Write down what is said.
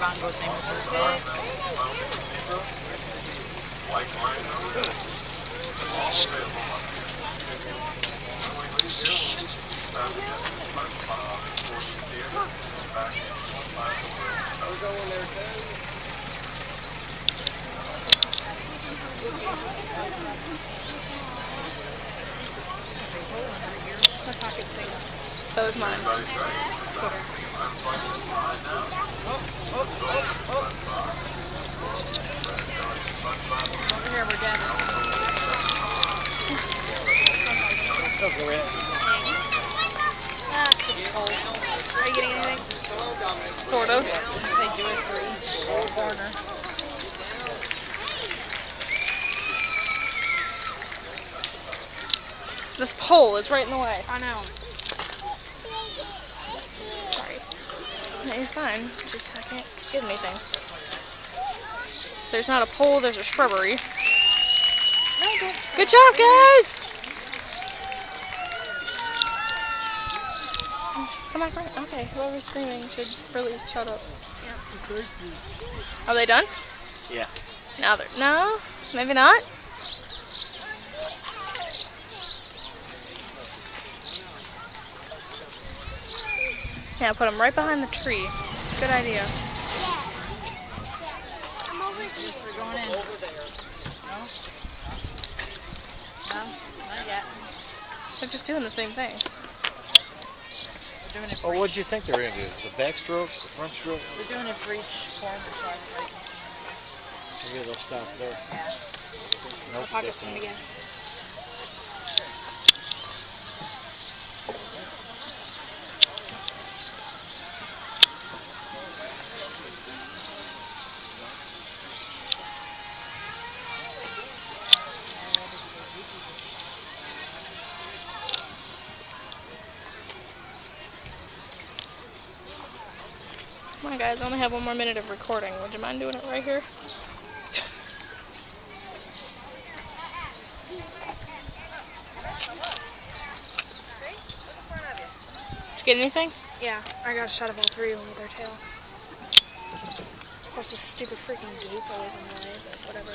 Congo's name is Vic. My pocket's safe. So is mine. Twitter. Over here, we're dead. Ah, stupid cold. Are you getting anything? Sort of. They do it for each corner. This pole is right in the way. I know. Sorry. No, you're fine. Just I can't get anything. If there's not a pole, there's a shrubbery. No, don't. Good job, guys! Come back right. Okay, whoever's screaming should really shut up. Yeah. Are they done? Yeah. Now they're. No? Maybe not? Yeah, put them right behind the tree. Good idea. I'm over here. We're going in. No? No? Not yet. They're just doing the same thing. We're doing it for Well, what'd you think they were going to do? The backstroke? The front stroke? We're doing it for each corner, so I right. Maybe they'll stop there. Yeah. Nope, My pocket's in again. Come on, guys, I only have 1 more minute of recording. Would you mind doing it right here? Did you get anything? Yeah, I got a shot of all three of them with their tail. Of course, the stupid freaking gate's always in the way, but whatever.